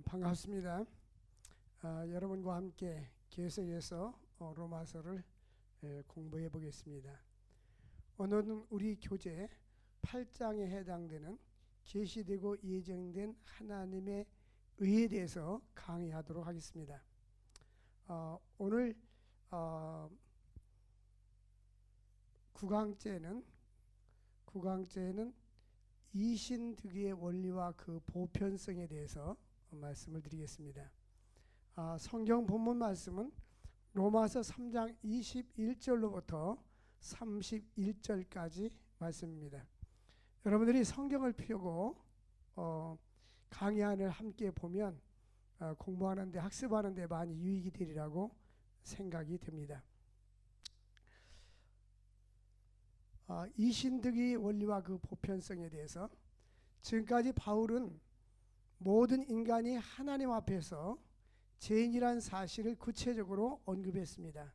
반갑습니다. 여러분과 함께 계속해서 로마서를 공부해 보겠습니다. 오늘은 우리 교재 8장에 해당되는 계시되고 예정된 하나님의 의에 대해서 강의하도록 하겠습니다. 오늘 9강째는 이신득의 원리와 그 보편성에 대해서 말씀을 드리겠습니다. 성경 본문 말씀은 로마서 3장 21절로부터 31절까지 말씀입니다. 여러분들이 성경을 펴고 강의안을 함께 보면 공부하는데 학습하는데 많이 유익이 되리라고 생각이 됩니다. 이신득의 원리와 그 보편성에 대해서 지금까지 바울은 모든 인간이 하나님 앞에서 죄인이란 사실을 구체적으로 언급했습니다.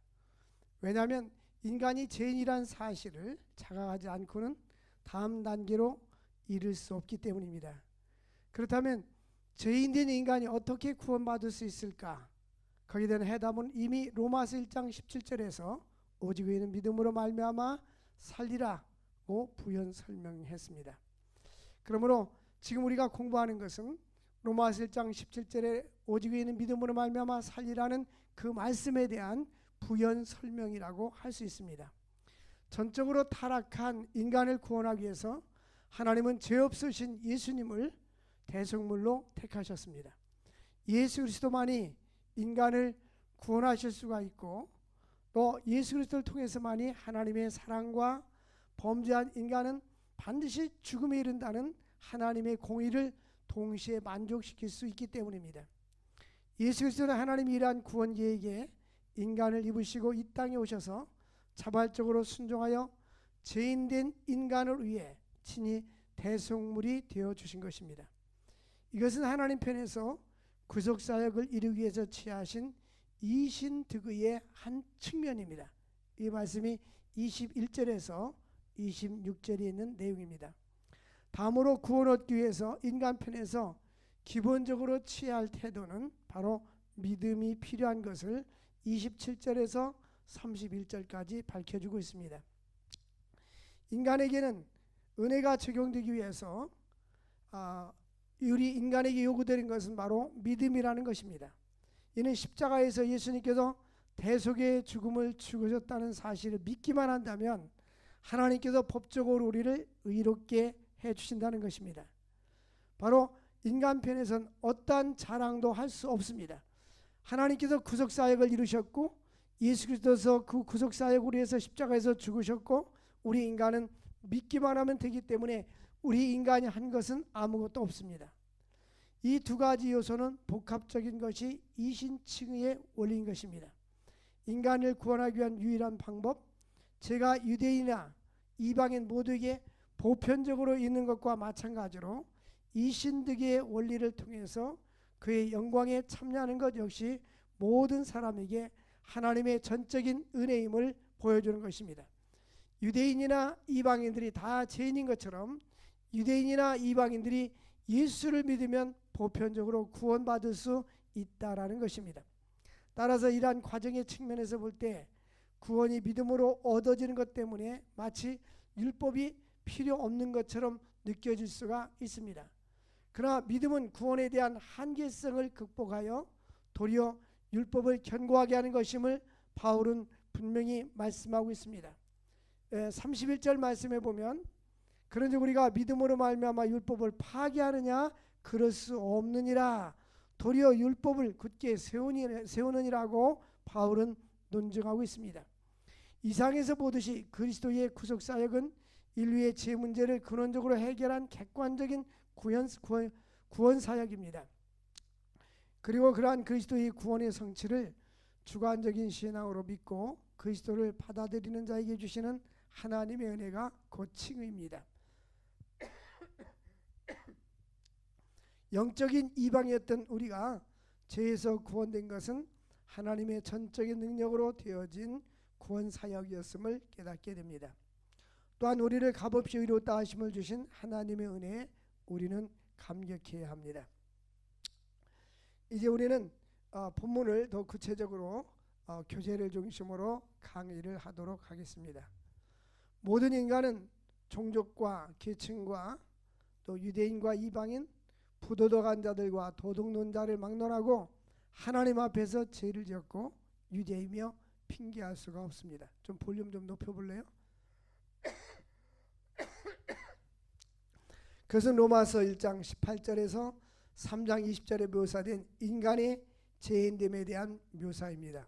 왜냐하면 인간이 죄인이란 사실을 자각하지 않고는 다음 단계로 이를 수 없기 때문입니다. 그렇다면 죄인된 인간이 어떻게 구원받을 수 있을까? 거기에 대한 해답은 이미 로마서 1장 17절에서 오직 의인은 믿음으로 말미암아 살리라고 부연 설명했습니다. 그러므로 지금 우리가 공부하는 것은 로마서 1장 17절에 오직 의인은 믿음으로 말미암아 살리라는 그 말씀에 대한 부연 설명이라고 할 수 있습니다. 전적으로 타락한 인간을 구원하기 위해서 하나님은 죄 없으신 예수님을 대속물로 택하셨습니다. 예수 그리스도만이 인간을 구원하실 수가 있고 또 예수 그리스도를 통해서만이 하나님의 사랑과 범죄한 인간은 반드시 죽음에 이른다는 하나님의 공의를 동시에 만족시킬 수 있기 때문입니다. 예수 그리스도는 하나님이 이러한 구원 계획에 인간을 입으시고 이 땅에 오셔서 자발적으로 순종하여 죄인된 인간을 위해 친히 대속물이 되어주신 것입니다. 이것은 하나님 편에서 구속사역을 이루기 위해서 취하신 이신득의 한 측면입니다. 이 말씀이 21절에서 26절에 있는 내용입니다. 다음으로 구원 얻기 위해서 인간 편에서 기본적으로 취할 태도는 바로 믿음이 필요한 것을 27절에서 31절까지 밝혀주고 있습니다. 인간에게는 은혜가 적용되기 위해서 우리 인간에게 요구되는 것은 바로 믿음이라는 것입니다. 이는 십자가에서 예수님께서 대속의 죽음을 죽으셨다는 사실을 믿기만 한다면 하나님께서 법적으로 우리를 의롭게 해주신다는 것입니다. 바로 인간 편에서는 어떠한 자랑도 할 수 없습니다. 하나님께서 구속사역을 이루셨고 예수 그리스도께서 그 구속사역을 위해서 십자가에서 죽으셨고 우리 인간은 믿기만 하면 되기 때문에 우리 인간이 한 것은 아무것도 없습니다. 이 두 가지 요소는 복합적인 것이 이신칭의의 원리인 것입니다. 인간을 구원하기 위한 유일한 방법, 제가 유대인이나 이방인 모두에게 보편적으로 있는 것과 마찬가지로 이신득의 원리를 통해서 그의 영광에 참여하는 것 역시 모든 사람에게 하나님의 전적인 은혜임을 보여주는 것입니다. 유대인이나 이방인들이 다 죄인인 것처럼 유대인이나 이방인들이 예수를 믿으면 보편적으로 구원받을 수 있다라는 것입니다. 따라서 이러한 과정의 측면에서 볼 때 구원이 믿음으로 얻어지는 것 때문에 마치 율법이 필요 없는 것처럼 느껴질 수가 있습니다. 그러나 믿음은 구원에 대한 한계성을 극복하여 도리어 율법을 견고하게 하는 것임을 바울은 분명히 말씀하고 있습니다. 31절 말씀에 보면 그런즉 우리가 믿음으로 말미암아 율법을 파괴하느냐 그럴 수 없느니라 도리어 율법을 굳게 세우느니라고 바울은 논증하고 있습니다. 이상에서 보듯이 그리스도의 구속사역은 인류의 죄 문제를 근원적으로 해결한 객관적인 구원 사역입니다. 그리고 그러한 그리스도의 구원의 성취를 주관적인 신앙으로 믿고 그리스도를 받아들이는 자에게 주시는 하나님의 은혜가 곧 칭의입니다. 영적인 이방이었던 우리가 죄에서 구원된 것은 하나님의 전적인 능력으로 되어진 구원 사역이었음을 깨닫게 됩니다. 또한 우리를 값없이 의롭다 하심을 주신 하나님의 은혜에 우리는 감격해야 합니다. 이제 우리는 본문을 더 구체적으로 교제를 중심으로 강의를 하도록 하겠습니다. 모든 인간은 종족과 계층과 또 유대인과 이방인, 부도덕한 자들과 도덕론자를 막론하고 하나님 앞에서 죄를 지었고 유죄이며 핑계할 수가 없습니다. 좀 볼륨 좀 높여볼래요? 그것은 로마서 1장 18절에서 3장 20절에 묘사된 인간의 죄인됨에 대한 묘사입니다.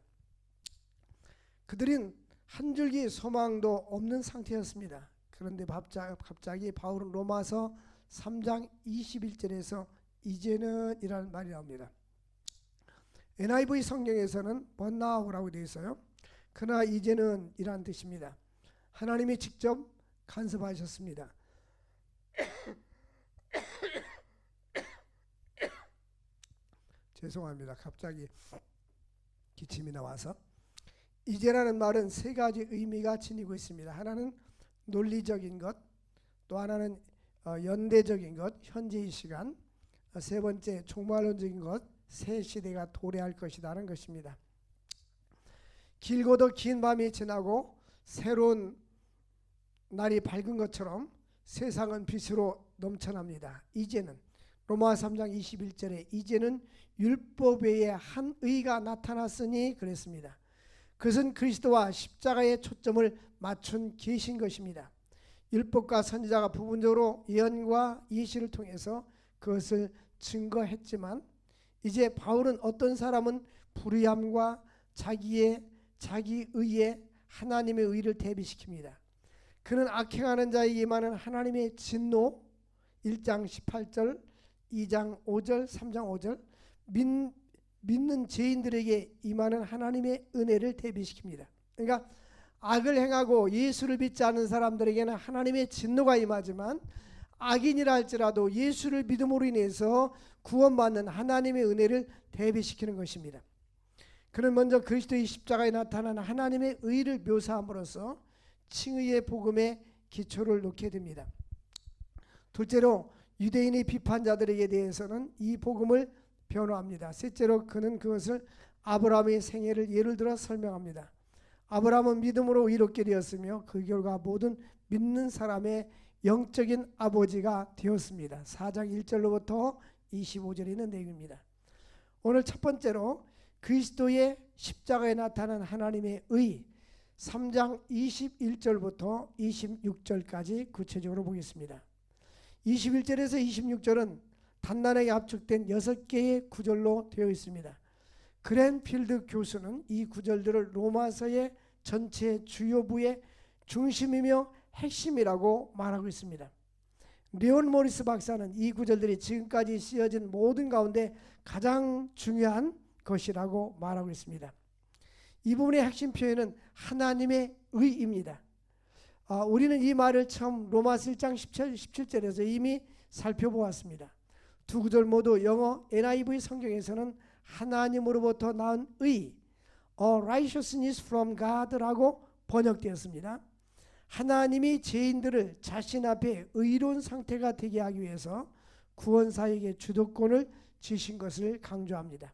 그들은 한 줄기 소망도 없는 상태였습니다. 그런데 갑자기 바울은 로마서 3장 21절에서 이제는 이라는 말이 나옵니다. NIV 성경에서는 but now라고 되어 있어요. 그러나 이제는 이라는 뜻입니다. 하나님이 직접 간섭하셨습니다. 죄송합니다. 갑자기 기침이 나와서. 이제라는 말은 세 가지 의미가 지니고 있습니다. 하나는 논리적인 것, 또 하나는 연대적인 것, 현재의 시간, 세 번째 종말론적인 것, 새 시대가 도래할 것이라는 것입니다. 길고도 긴 밤이 지나고 새로운 날이 밝은 것처럼 세상은 빛으로 넘쳐납니다. 이제는 로마 3장 21절에 이제는 율법 외에 한 의가 나타났으니 그랬습니다. 그것은 그리스도와 십자가의 초점을 맞춘 계신 것입니다. 율법과 선지자가 부분적으로 예언과 예시를 통해서 그것을 증거했지만 이제 바울은 어떤 사람은 불의함과 자기 의에 하나님의 의를 대비시킵니다. 그는 악행하는 자에게 임하는 하나님의 진노 1장 18절 2장 5절 3장 5절 믿는 죄인들에게 임하는 하나님의 은혜를 대비시킵니다. 그러니까 악을 행하고 예수를 믿지 않은 사람들에게는 하나님의 진노가 임하지만 악인이라 할지라도 예수를 믿음으로 인해서 구원받는 하나님의 은혜를 대비시키는 것입니다. 그는 먼저 그리스도의 십자가에 나타난 하나님의 의를 묘사함으로써 칭의의 복음에 기초를 놓게 됩니다. 둘째로 유대인의 비판자들에게 대해서는 이 복음을 변호합니다. 셋째로 그는 그것을 아브라함의 생애를 예를 들어 설명합니다. 아브라함은 믿음으로 의롭게 되었으며 그 결과 모든 믿는 사람의 영적인 아버지가 되었습니다. 4장 1절로부터 25절에 있는 내용입니다. 오늘 첫 번째로 그리스도의 십자가에 나타난 하나님의 의 3장 21절부터 26절까지 구체적으로 보겠습니다. 21절에서 26절은 단단하게 압축된 6개의 구절로 되어 있습니다. 그랜필드 교수는 이 구절들을 로마서의 전체 주요부의 중심이며 핵심이라고 말하고 있습니다. 리온 모리스 박사는 이 구절들이 지금까지 쓰여진 모든 가운데 가장 중요한 것이라고 말하고 있습니다. 이 부분의 핵심 표현은 하나님의 의입니다. 우리는 이 말을 처음 로마서 1장 17절에서 이미 살펴보았습니다. 두 구절 모두 영어 NIV 성경에서는 하나님으로부터 나온 의, righteousness from God라고 번역되었습니다. 하나님이 죄인들을 자신 앞에 의로운 상태가 되게 하기 위해서 구원사에게 주도권을 주신 것을 강조합니다.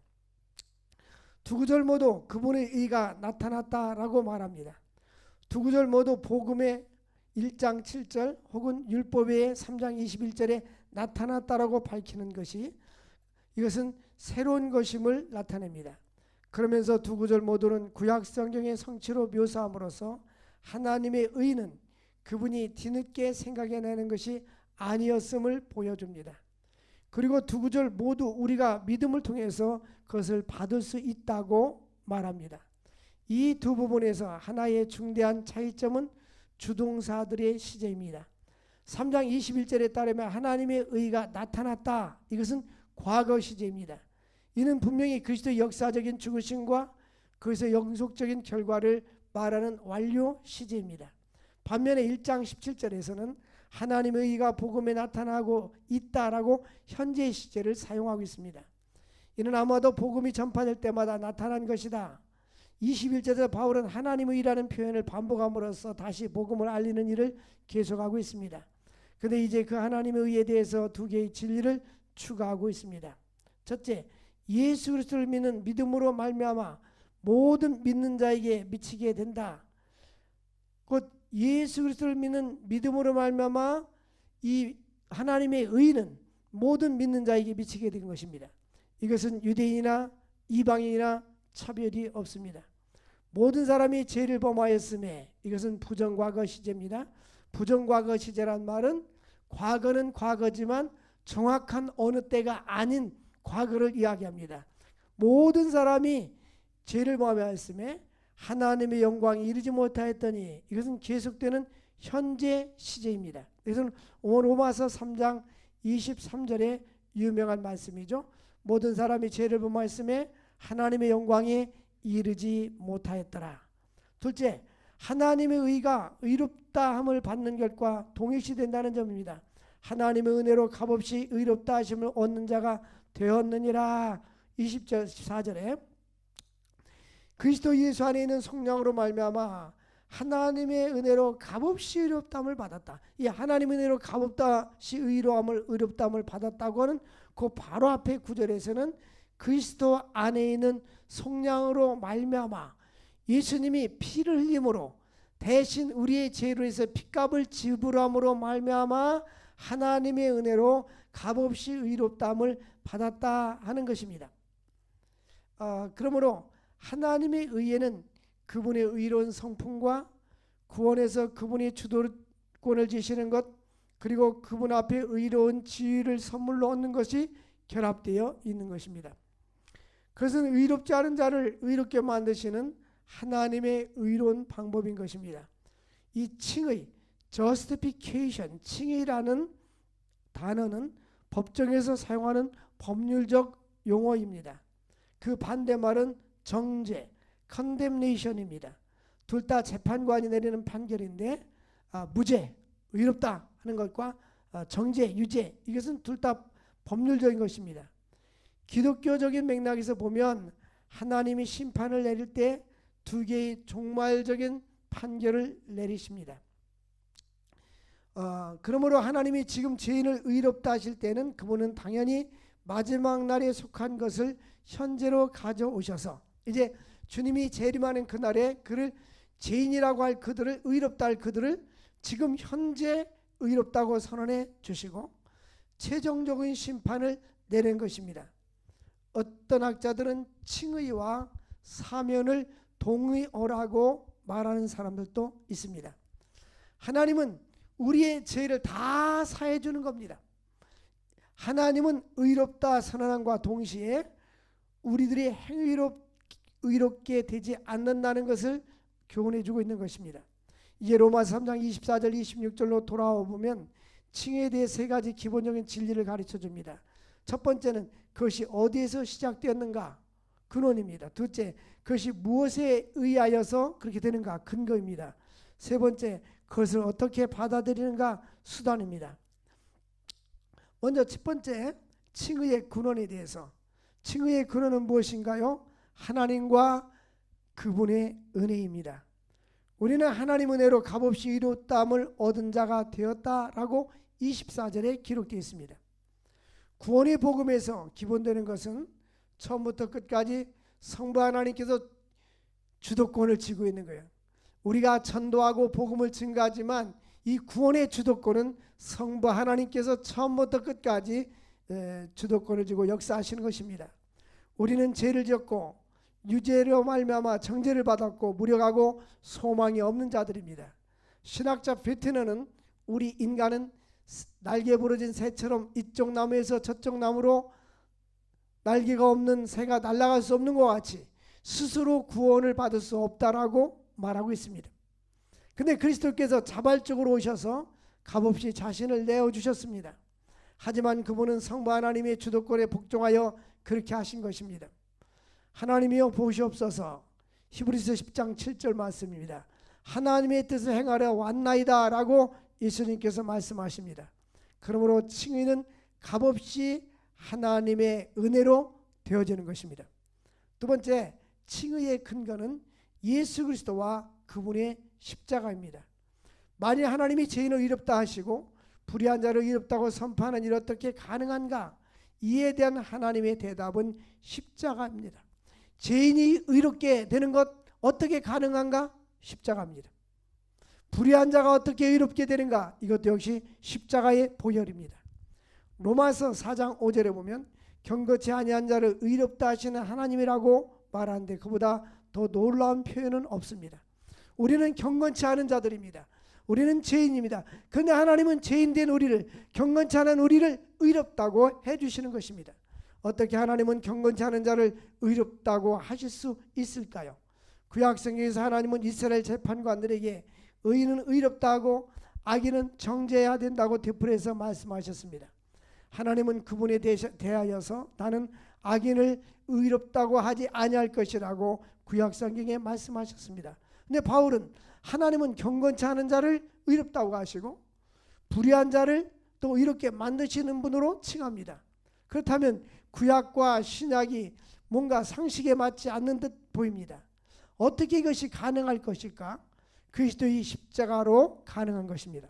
두 구절 모두 그분의 의가 나타났다라고 말합니다. 두 구절 모두 복음의 1장 7절 혹은 율법의 3장 21절에 나타났다라고 밝히는 것이 이것은 새로운 것임을 나타냅니다. 그러면서 두 구절 모두는 구약 성경의 성취로 묘사함으로써 하나님의 의는 그분이 뒤늦게 생각해내는 것이 아니었음을 보여줍니다. 그리고 두 구절 모두 우리가 믿음을 통해서 그것을 받을 수 있다고 말합니다. 이 두 부분에서 하나의 중대한 차이점은 주동사들의 시제입니다. 3장 21절에 따르면 하나님의 의가 나타났다. 이것은 과거 시제입니다. 이는 분명히 그리스도의 역사적인 죽으심과 그것의 영속적인 결과를 말하는 완료 시제입니다. 반면에 1장 17절에서는 하나님의 의가 복음에 나타나고 있다라고 현재 시제를 사용하고 있습니다. 이는 아마도 복음이 전파될 때마다 나타난 것이다. 21절에서 바울은 하나님의 의라는 표현을 반복함으로써 다시 복음을 알리는 일을 계속하고 있습니다. 그런데 이제 그 하나님의 의에 대해서 두 개의 진리를 추가하고 있습니다. 첫째, 예수 그리스도를 믿는 믿음으로 말미암아 모든 믿는 자에게 미치게 된다. 곧 예수 그리스도를 믿는 믿음으로 말미암아 이 하나님의 의는 모든 믿는 자에게 미치게 된 것입니다. 이것은 유대인이나 이방인이나 차별이 없습니다. 모든 사람이 죄를 범하였음에, 이것은 부정과거 시제입니다. 부정과거 시제란 말은 과거는 과거지만 정확한 어느 때가 아닌 과거를 이야기합니다. 모든 사람이 죄를 범하였음에 하나님의 영광이 이르지 못하였더니, 이것은 계속되는 현재 시제입니다. 이것은 로마서 3장 23절의 유명한 말씀이죠. 모든 사람이 죄를 범하였음에 하나님의 영광에 이르지 못하였더라. 둘째, 하나님의 의가 의롭다 함을 받는 것과 동일시된다는 점입니다. 하나님의 은혜로 값없이 의롭다 하심을 얻는 자가 되었느니라. 20절 14절에 그리스도 예수 안에 있는 성령으로 말미암아 하나님의 은혜로 값없이 의롭다함을 받았다. 이 하나님의 은혜로 값없이 의롭다함을 받았다고 하는 그 바로 앞에 구절에서는 그리스도 안에 있는 성령으로 말미암아 예수님이 피를 흘림으로 대신 우리의 죄로 해서 핏값을 지불함으로 말미암아 하나님의 은혜로 값없이 의롭다함을 받았다 하는 것입니다. 그러므로 하나님의 의에는 그분의 의로운 성품과 구원에서 그분이 주도권을 지시는 것, 그리고 그분 앞에 의로운 지위를 선물로 얻는 것이 결합되어 있는 것입니다. 그것은 의롭지 않은 자를 의롭게 만드시는 하나님의 의로운 방법인 것입니다. 이 칭의, justification, 칭의라는 단어는 법정에서 사용하는 법률적 용어입니다. 그 반대말은 정죄, condemnation입니다. 둘 다 재판관이 내리는 판결인데 무죄, 의롭다 하는 것과 정죄, 유죄, 이것은 둘 다 법률적인 것입니다. 기독교적인 맥락에서 보면 하나님이 심판을 내릴 때 두 개의 종말적인 판결을 내리십니다. 그러므로 하나님이 지금 죄인을 의롭다 하실 때는 그분은 당연히 마지막 날에 속한 것을 현재로 가져오셔서 이제 주님이 재림하는 그날에 그를 죄인이라고 할 그들을, 의롭다 할 그들을 지금 현재 의롭다고 선언해 주시고 최종적인 심판을 내린 것입니다. 어떤 학자들은 칭의와 사면을 동의어라고 말하는 사람들도 있습니다. 하나님은 우리의 죄를 다 사해 주는 겁니다. 하나님은 의롭다 선언함과 동시에 우리들이 의롭게 되지 않는다는 것을 교훈해 주고 있는 것입니다. 이제 로마서 3장 24절 26절로 돌아와 보면 칭의에 대해 세 가지 기본적인 진리를 가르쳐 줍니다. 첫 번째는 그것이 어디에서 시작되었는가, 근원입니다. 둘째, 그것이 무엇에 의하여서 그렇게 되는가, 근거입니다. 세 번째, 그것을 어떻게 받아들이는가, 수단입니다. 먼저 첫 번째, 칭의의 근원에 대해서. 칭의의 근원은 무엇인가요? 하나님과 그분의 은혜입니다. 우리는 하나님 은혜로 값없이 의롭다함을 얻은 자가 되었다라고 24절에 기록되어 있습니다. 구원의 복음에서 기본되는 것은 처음부터 끝까지 성부 하나님께서 주도권을 쥐고 있는 거예요. 우리가 전도하고 복음을 증가하지만 이 구원의 주도권은 성부 하나님께서 처음부터 끝까지 주도권을 쥐고 역사하시는 것입니다. 우리는 죄를 지었고 유죄로 말미암아 정죄를 받았고 무력하고 소망이 없는 자들입니다. 신학자 베트너는 우리 인간은 날개 부러진 새처럼 이쪽 나무에서 저쪽 나무로 날개가 없는 새가 날아갈 수 없는 것 같이 스스로 구원을 받을 수 없다라고 말하고 있습니다. 근데 그리스도께서 자발적으로 오셔서 값없이 자신을 내어주셨습니다. 하지만 그분은 성부 하나님의 주도권에 복종하여 그렇게 하신 것입니다. 하나님이여 보시옵소서. 히브리서 10장 7절 말씀입니다. 하나님의 뜻을 행하려 왔나이다 라고 예수님께서 말씀하십니다. 그러므로 칭의는 값없이 하나님의 은혜로 되어지는 것입니다. 두 번째, 칭의의 근거는 예수 그리스도와 그분의 십자가입니다. 만일 하나님이 죄인을 의롭다 하시고 불의한 자를 의롭다고 선포하는 일 어떻게 가능한가? 이에 대한 하나님의 대답은 십자가입니다. 죄인이 의롭게 되는 것 어떻게 가능한가? 십자가입니다. 불의한 자가 어떻게 의롭게 되는가? 이것도 역시 십자가의 보혈입니다. 로마서 4장 5절에 보면 경건치 아니한 자를 의롭다 하시는 하나님이라고 말하는데 그보다 더 놀라운 표현은 없습니다. 우리는 경건치 않은 자들입니다. 우리는 죄인입니다. 그런데 하나님은 죄인된 우리를, 경건치 않은 우리를 의롭다고 해주시는 것입니다. 어떻게 하나님은 경건치 않은 자를 의롭다고 하실 수 있을까요? 구약성경에서 하나님은 이스라엘 재판관들에게 의인은 의롭다 하고 악인은 정죄해야 된다고 되풀이해서 말씀하셨습니다. 하나님은 그분에 대하여서 나는 악인을 의롭다고 하지 아니할 것이라고 구약성경에 말씀하셨습니다. 근데 바울은 하나님은 경건치 않은 자를 의롭다고 하시고 불의한 자를 또 이렇게 만드시는 분으로 칭합니다. 그렇다면 구약과 신약이 뭔가 상식에 맞지 않는 듯 보입니다. 어떻게 이것이 가능할 것일까? 그리스도의 십자가로 가능한 것입니다.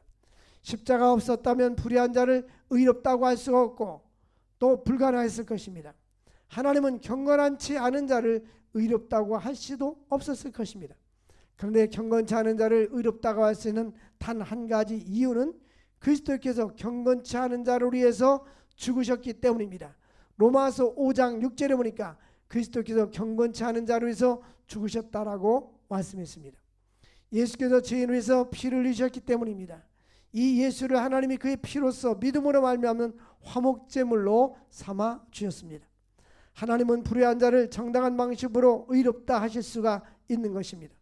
십자가 없었다면 불의한 자를 의롭다고 할 수가 없고 또 불가능했을 것입니다. 하나님은 경건치 않은 자를 의롭다고 할 수도 없었을 것입니다. 그런데 경건치 않은 자를 의롭다고 할 수 있는 단 한 가지 이유는 그리스도께서 경건치 않은 자를 위해서 죽으셨기 때문입니다. 로마서 5장 6절에 보니까 그리스도께서 경건치 않은 자를 위해서 죽으셨다라고 말씀했습니다. 예수께서 죄인을 위해서 피를 흘리셨기 때문입니다. 이 예수를 하나님이 그의 피로써 믿음으로 말미암는 화목제물로 삼아 주셨습니다. 하나님은 불의한 자를 정당한 방식으로 의롭다 하실 수가 있는 것입니다.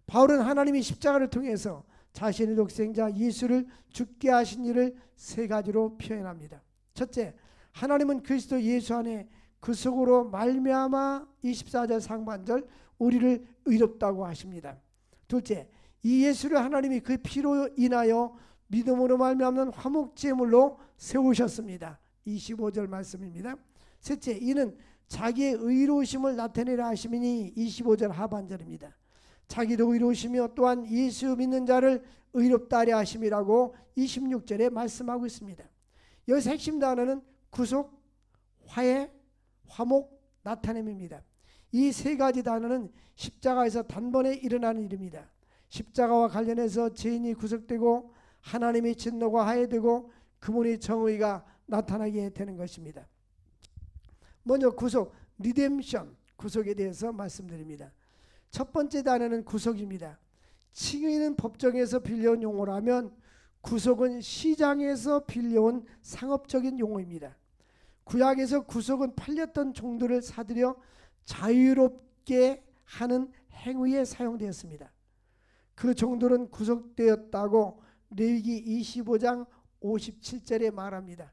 바울은 하나님이 십자가를 통해서 자신의 독생자 예수를 죽게 하신 일을 세 가지로 표현합니다. 첫째, 하나님은 그리스도 예수 안에 그 속으로 말미암아 24절 상반절 우리를 의롭다고 하십니다. 둘째, 이 예수를 하나님이 그 피로 인하여 믿음으로 말미암는 화목제물로 세우셨습니다. 25절 말씀입니다. 셋째, 이는 자기의 의로우심을 나타내라 하심이니 25절 하반절입니다. 자기도 의로우시며 또한 예수 믿는 자를 의롭다 하려 하심이라고 26절에 말씀하고 있습니다. 여기서 핵심 단어는 구속, 화해, 화목, 나타냄입니다. 이 세 가지 단어는 십자가에서 단번에 일어나는 일입니다. 십자가와 관련해서 죄인이 구속되고 하나님의 진노가 화해되고 그분의 정의가 나타나게 되는 것입니다. 먼저 구속, 리뎀션, 구속에 대해서 말씀드립니다. 첫 번째 단어는 구속입니다. 칭의는 법정에서 빌려온 용어라면 구속은 시장에서 빌려온 상업적인 용어입니다. 구약에서 구속은 팔렸던 종들을 사들여 자유롭게 하는 행위에 사용되었습니다. 그 종들은 구속되었다고 레위기 25장 57절에 말합니다.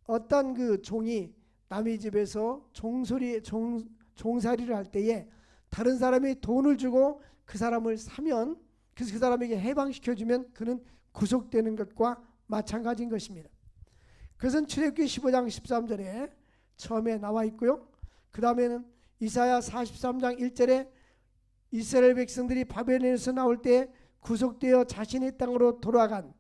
어떤 그 종이 남의 집에서 종살이를 할 때에 다른 사람이 돈을 주고 그 사람을 사면 그 사람에게 해방시켜주면 그는 구속되는 것과 마찬가지인 것입니다. 그것은 출애굽기 15장 13절에 처음에 나와 있고요. 그 다음에는 이사야 43장 1절에 이스라엘 백성들이 바벨론에서 나올 때 구속되어 자신의 땅으로 돌아간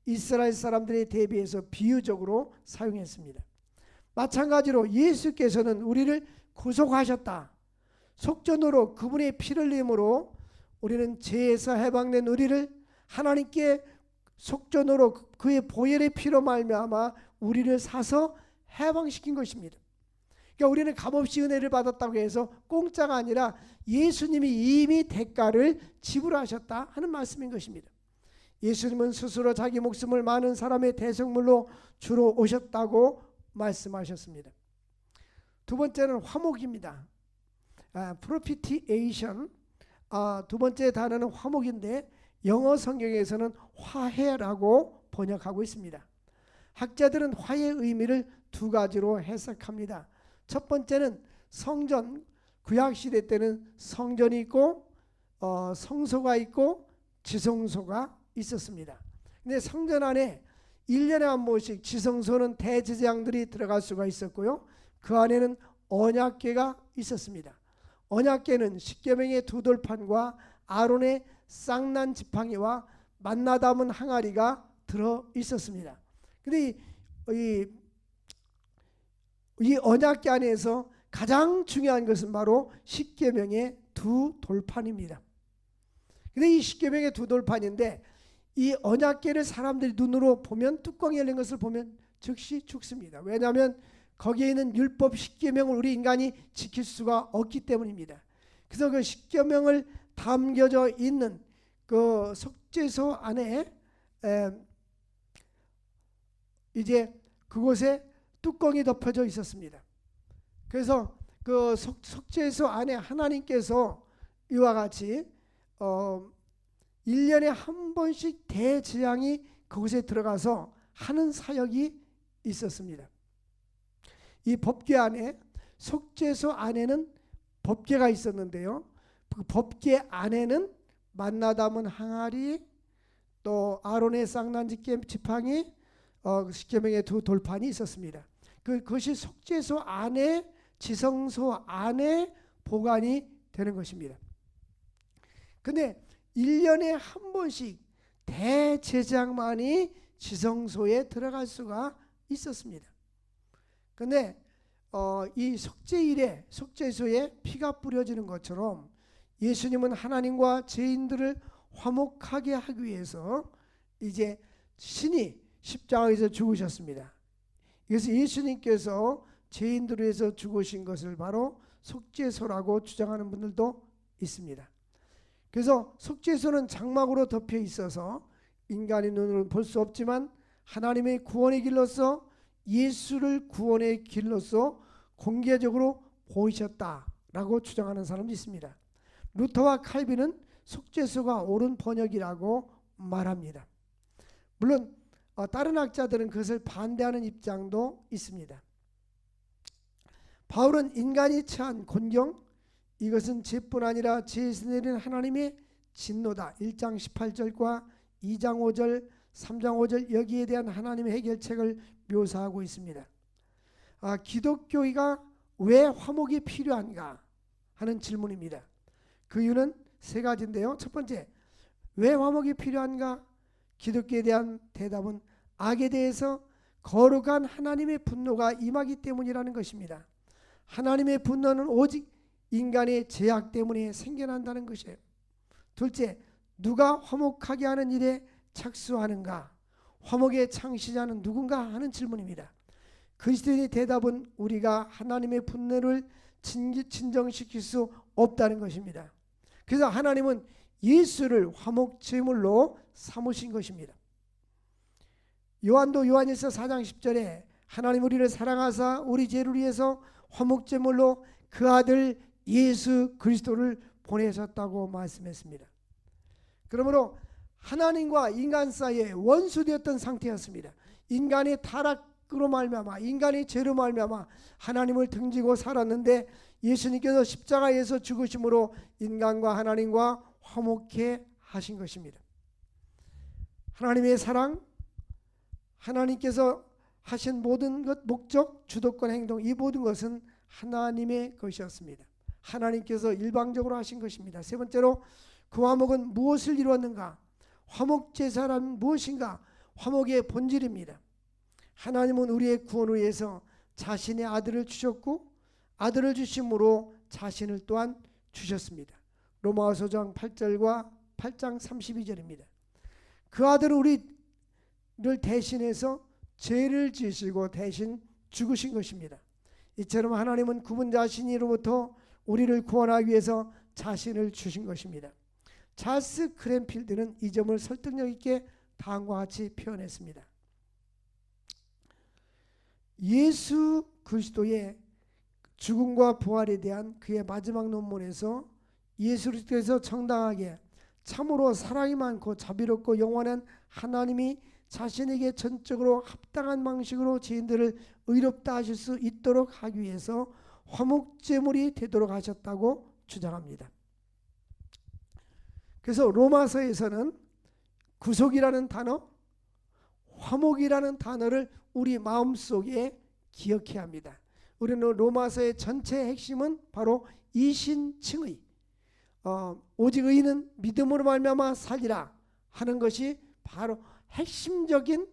이스라엘 사람들에 대비해서 비유적으로 사용했습니다. 마찬가지로 예수께서는 우리를 구속하셨다. 속전으로 그분의 피를 흘림으로 우리는 죄에서 해방된 우리를 하나님께 속전으로 그의 보혈의 피로 말미암아 우리를 사서 해방시킨 것입니다. 그러니까 우리는 값없이 은혜를 받았다고 해서 공짜가 아니라 예수님이 이미 대가를 지불하셨다 하는 말씀인 것입니다. 예수님은 스스로 자기 목숨을 많은 사람의 대성물로 주러 오셨다고 말씀하셨습니다. 두 번째는 화목입니다. propitiation. 두 번째 단어는 화목인데 영어 성경에서는 화해라고 번역하고 있습니다. 학자들은 화해의 의미를 두 가지로 해석합니다. 첫 번째는 성전, 구약시대 때는 성전이 있고 성소가 있고 지성소가 있었습니다. 근데 성전 안에 1년에 한 번씩 지성소는 대제사장들이 들어갈 수가 있었고요. 그 안에는 언약궤가 있었습니다. 언약궤는 십계명의 두 돌판과 아론의 쌍난 지팡이와 만나 담은 항아리가 들어 있었습니다. 근데 이 이 언약궤 안에서 가장 중요한 것은 바로 십계명의 두 돌판입니다. 근데 이 십계명의 두 돌판인데 이 언약궤를 사람들이 눈으로 보면 뚜껑이 열린 것을 보면 즉시 죽습니다. 왜냐하면 거기에 있는 율법 십계명을 우리 인간이 지킬 수가 없기 때문입니다. 그래서 그 십계명을 담겨져 있는 그 속죄소 안에 이제 그곳에 뚜껑이 덮여져 있었습니다. 그래서 그 속죄소 안에 하나님께서 이와 같이 1년에 한 번씩 대재앙이 그곳에 들어가서 하는 사역이 있었습니다. 이 법궤 안에 속죄소 안에는 법궤가 있었는데요. 그 법궤 안에는 만나 담은 항아리, 또 아론의 쌍난 지팡이, 십계명의 두 돌판이 있었습니다. 그것이 속죄소 안에, 지성소 안에 보관이 되는 것입니다. 근데 1년에 한 번씩 대제사장만이 지성소에 들어갈 수가 있었습니다. 근데 이 속죄일에 속죄소에 피가 뿌려지는 것처럼 예수님은 하나님과 죄인들을 화목하게 하기 위해서 이제 신이 십자가에서 죽으셨습니다. 그래서 예수님께서 죄인들을 위해서 죽으신 것을 바로 속죄소라고 주장하는 분들도 있습니다. 그래서 속죄소는 장막으로 덮여 있어서 인간의 눈으로는 볼 수 없지만 하나님의 구원의 길로서, 예수를 구원의 길로서 공개적으로 보이셨다라고 주장하는 사람도 있습니다. 루터와 칼빈은 속죄소가 옳은 번역이라고 말합니다. 물론 다른 학자들은 그것을 반대하는 입장도 있습니다. 바울은 인간이 처한 곤경, 이것은 죄뿐 아니라 죄에서 내리는 하나님의 진노다. 1장 18절과 2장 5절, 3장 5절 여기에 대한 하나님의 해결책을 묘사하고 있습니다. 기독교가 왜 화목이 필요한가 하는 질문입니다. 그 이유는 세 가지인데요. 첫 번째, 왜 화목이 필요한가? 기독교에 대한 대답은 악에 대해서 거룩한 하나님의 분노가 임하기 때문이라는 것입니다. 하나님의 분노는 오직 인간의 죄악 때문에 생겨난다는 것이에요. 둘째, 누가 화목하게 하는 일에 착수하는가? 화목의 창시자는 누군가 하는 질문입니다. 그리스도인의 대답은 우리가 하나님의 분노를 진정시킬 수 없다는 것입니다. 그래서 하나님은 예수를 화목제물로 삼으신 것입니다. 요한도 요한일서 4장 10절에 하나님 우리를 사랑하사 우리 죄를 위해서 화목제물로 그 아들 예수 그리스도를 보내셨다고 말씀했습니다. 그러므로 하나님과 인간 사이에 원수되었던 상태였습니다. 인간의 타락으로 말미암아, 인간의 죄로 말미암아 하나님을 등지고 살았는데 예수님께서 십자가에서 죽으심으로 인간과 하나님과 화목해 하신 것입니다. 하나님의 사랑, 하나님께서 하신 모든 것, 목적, 주도권, 행동, 이 모든 것은 하나님의 것이었습니다. 하나님께서 일방적으로 하신 것입니다. 세 번째로 그 화목은 무엇을 이루었는가? 화목제사란 무엇인가? 화목의 본질입니다. 하나님은 우리의 구원을 위해서 자신의 아들을 주셨고 아들을 주심으로 자신을 또한 주셨습니다. 로마서 5장 8절과 8장 32절입니다. 그 아들은 우리를 대신해서 죄를 지시고 대신 죽으신 것입니다. 이처럼 하나님은 그분 자신으로부터 우리를 구원하기 위해서 자신을 주신 것입니다. 찰스 크랜필드는 이 점을 설득력 있게 다음과 같이 표현했습니다. 예수 그리스도의 죽음과 부활에 대한 그의 마지막 논문에서 예수 그리스도에서 정당하게 참으로 사랑이 많고 자비롭고 영원한 하나님이 자신에게 전적으로 합당한 방식으로 죄인들을 의롭다 하실 수 있도록 하기 위해서 화목제물이 되도록 하셨다고 주장합니다. 그래서 로마서에서는 구속이라는 단어, 화목이라는 단어를 우리 마음속에 기억해야 합니다. 우리는 로마서의 전체 핵심은 바로 이신칭의, 오직 의인은 믿음으로 말미암아 살리라 하는 것이 바로 핵심적인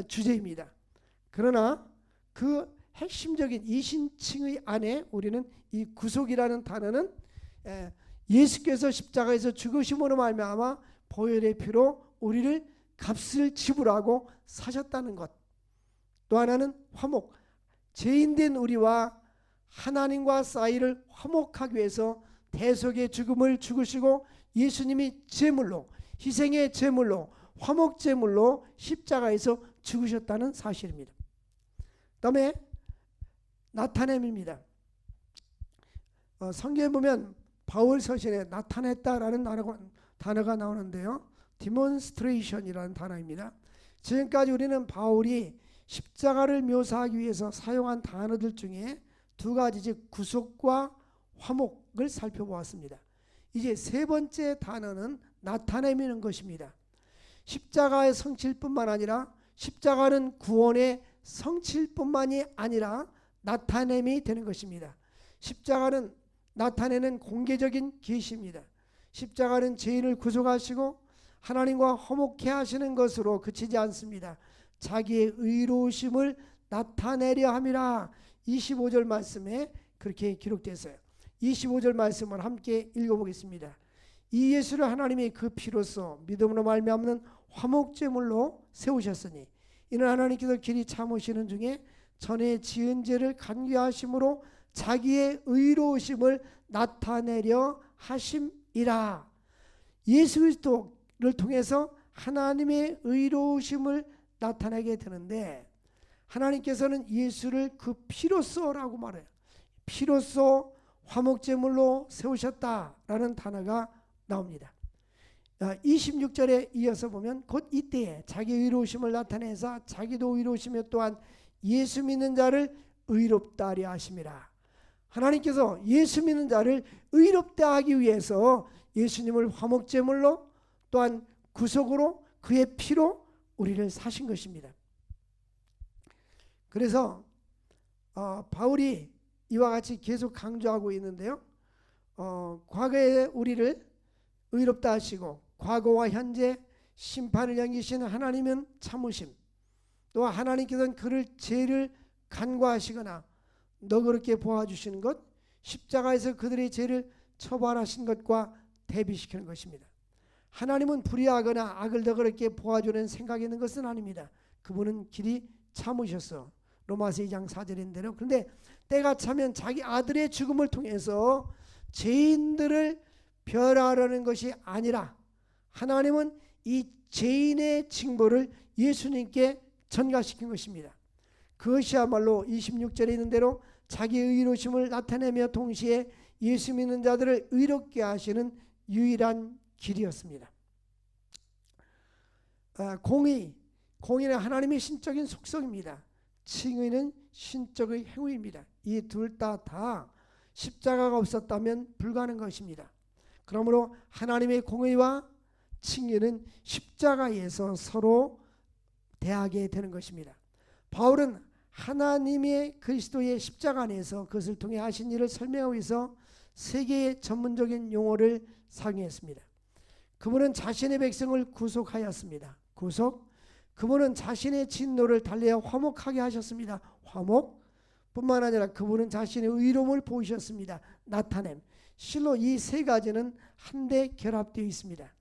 주제입니다. 그러나 그 핵심적인 이신칭의 안에 우리는 이 구속이라는 단어는 예수께서 십자가에서 죽으심으로 말미암아 보혈의 피로 우리를 값을 지불하고 사셨다는 것. 또 하나는 화목, 죄인된 우리와 하나님과 사이를 화목하기 위해서 대속의 죽음을 죽으시고 예수님이 제물로, 희생의 제물로, 화목 제물로 십자가에서 죽으셨다는 사실입니다. 그 다음에 나타냄입니다. 성경에 보면 바울 서신에 나타냈다라는 단어가 나오는데요. demonstration이라는 단어입니다. 지금까지 우리는 바울이 십자가를 묘사하기 위해서 사용한 단어들 중에 두 가지, 즉 구속과 화목을 살펴보았습니다. 이제 세 번째 단어는 나타내미는 것입니다. 십자가의 성취뿐만 아니라 십자가는 구원의 성취뿐만이 아니라 나타냄이 되는 것입니다. 십자가는 나타내는 공개적인 계시입니다. 십자가는 죄인을 구속하시고 하나님과 화목케 하시는 것으로 그치지 않습니다. 자기의 의로우심을 나타내려 함이라. 25절 말씀에 그렇게 기록되어 있어요. 25절 말씀을 함께 읽어보겠습니다. 이 예수를 하나님이 그 피로써 믿음으로 말미암는 화목제물로 세우셨으니 이는 하나님께서 길이 참으시는 중에 전에 지은 죄를 간교하심으로 자기의 의로우심을 나타내려 하심이라. 예수 그리스도를 통해서 하나님의 의로우심을 나타내게 되는데 하나님께서는 예수를 그 피로써라고 말해요. 피로써 화목제물로 세우셨다라는 단어가 나옵니다. 26절에 이어서 보면 곧 이때에 자기 의로우심을 나타내사 자기도 의로우시며 또한 예수 믿는 자를 의롭다 하려 하심이라. 하나님께서 예수 믿는 자를 의롭다 하기 위해서 예수님을 화목제물로 또한 구속으로 그의 피로 우리를 사신 것입니다. 그래서 바울이 이와 같이 계속 강조하고 있는데요. 과거에 우리를 의롭다 하시고 과거와 현재 심판을 넘기시는 하나님은 참으심, 또 하나님께서는 그를 죄를 간과하시거나 너그럽게 보아주시는 것, 십자가에서 그들의 죄를 처벌하신 것과 대비시키는 것입니다. 하나님은 불의하거나 악을 너그럽게 보아주는 생각이 있는 것은 아닙니다. 그분은 길이 참으셨어. 로마서 2장 4절인데요. 그런데 때가 차면 자기 아들의 죽음을 통해서 죄인들을 변화하려는 것이 아니라 하나님은 이 죄인의 징벌을 예수님께 전가시킨 것입니다. 그것이야말로 26절에 있는 대로 자기의 의로우심을 나타내며 동시에 예수 믿는 자들을 의롭게 하시는 유일한 길이었습니다. 공의는 하나님의 신적인 속성입니다. 칭의는 신적의 행위입니다. 이 둘 다 십자가가 없었다면 불가능한 것입니다. 그러므로 하나님의 공의와 칭의는 십자가에서 서로 대하게 되는 것입니다. 바울은 하나님의 그리스도의 십자가 안에서 그것을 통해 하신 일을 설명하기 위해서 세 개의 전문적인 용어를 사용했습니다. 그분은 자신의 백성을 구속하였습니다. 구속. 그분은 자신의 진노를 달래어 화목하게 하셨습니다. 화목. 뿐만 아니라 그분은 자신의 의로움을 보이셨습니다. 나타냄. 실로 이 세 가지는 한데 결합되어 있습니다.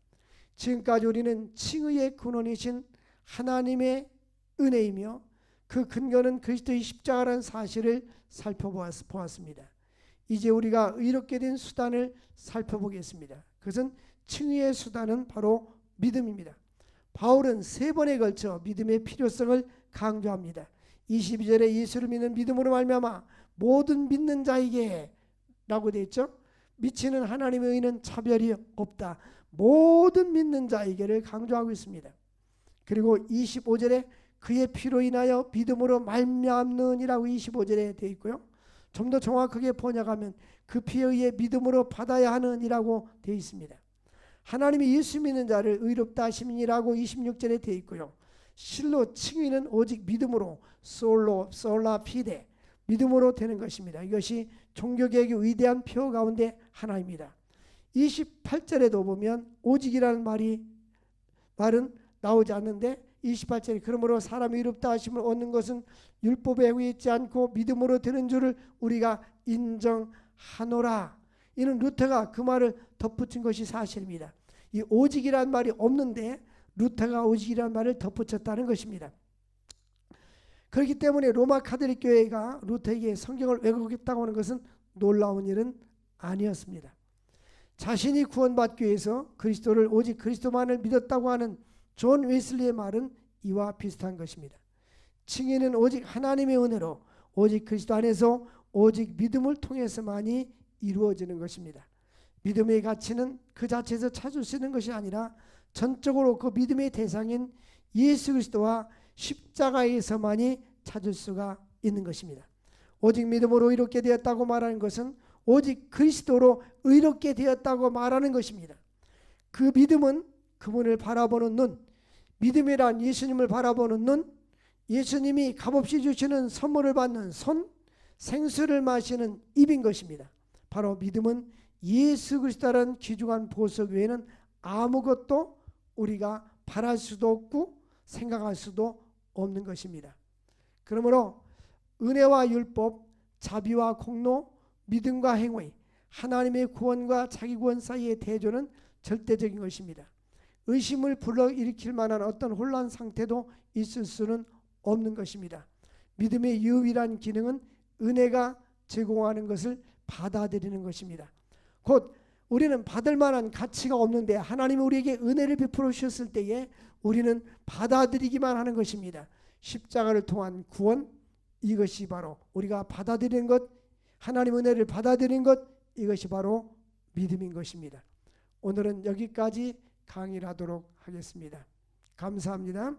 지금까지 우리는 칭의의 근원이신 하나님의 은혜이며 그 근거는 그리스도의 십자가라는 사실을 살펴보았습니다. 이제 우리가 의롭게 된 수단을 살펴보겠습니다. 그것은 칭의의 수단은 바로 믿음입니다. 바울은 세 번에 걸쳐 믿음의 필요성을 강조합니다. 22절에 예수를 믿는 믿음으로 말미암아 모든 믿는 자에게 라고 되어 있죠. 미치는 하나님의 의는 차별이 없다. 모든 믿는 자에게를 강조하고 있습니다. 그리고 25절에 그의 피로 인하여 믿음으로 말미암느니라고 25절에 되어 있고요. 좀 더 정확하게 번역하면 그 피에 의해 믿음으로 받아야 하느니라고 되어 있습니다. 하나님이 예수 믿는 자를 의롭다 하심이라고 26절에 되어 있고요. 실로 칭의는 오직 믿음으로 솔라 피데 믿음으로 되는 것입니다. 이것이 종교개혁의 위대한 표 가운데 하나입니다. 28절에도 보면 오직이라는 말은 나오지 않는데 28절에 그러므로 사람이 의롭다 하심을 얻는 것은 율법에 행위 있지 않고 믿음으로 되는 줄을 우리가 인정하노라. 이는 루터가 그 말을 덧붙인 것이 사실입니다. 이 오직이란 말이 없는데 루터가 오직이란 말을 덧붙였다는 것입니다. 그렇기 때문에 로마 카톨릭 교회가 루터에게 성경을 왜곡했다고 하는 것은 놀라운 일은 아니었습니다. 자신이 구원받기 위해서 그리스도를 오직 그리스도만을 믿었다고 하는 존 웨슬리의 말은 이와 비슷한 것입니다. 칭의는 오직 하나님의 은혜로 오직 그리스도 안에서 오직 믿음을 통해서만이 이루어지는 것입니다. 믿음의 가치는 그 자체에서 찾을 수 있는 것이 아니라 전적으로 그 믿음의 대상인 예수 그리스도와 십자가에서만이 찾을 수가 있는 것입니다. 오직 믿음으로 의롭게 되었다고 말하는 것은 오직 그리스도로 의롭게 되었다고 말하는 것입니다. 그 믿음은 그분을 바라보는 눈, 믿음이란 예수님을 바라보는 눈, 예수님이 값없이 주시는 선물을 받는 손, 생수를 마시는 입인 것입니다. 바로 믿음은 예수 그리스도라는 귀중한 보석 외에는 아무것도 우리가 바랄 수도 없고 생각할 수도 없는 것입니다. 그러므로 은혜와 율법, 자비와 공로, 믿음과 행위, 하나님의 구원과 자기 구원 사이의 대조는 절대적인 것입니다. 의심을 불러일으킬 만한 어떤 혼란 상태도 있을 수는 없는 것입니다. 믿음의 유일한 기능은 은혜가 제공하는 것을 받아들이는 것입니다. 곧 우리는 받을 만한 가치가 없는데 하나님이 우리에게 은혜를 베풀어 주셨을 때에 우리는 받아들이기만 하는 것입니다. 십자가를 통한 구원, 이것이 바로 우리가 받아들이는 것, 하나님 은혜를 받아들이는 것, 이것이 바로 믿음인 것입니다. 오늘은 여기까지 강의를 하도록 하겠습니다. 감사합니다.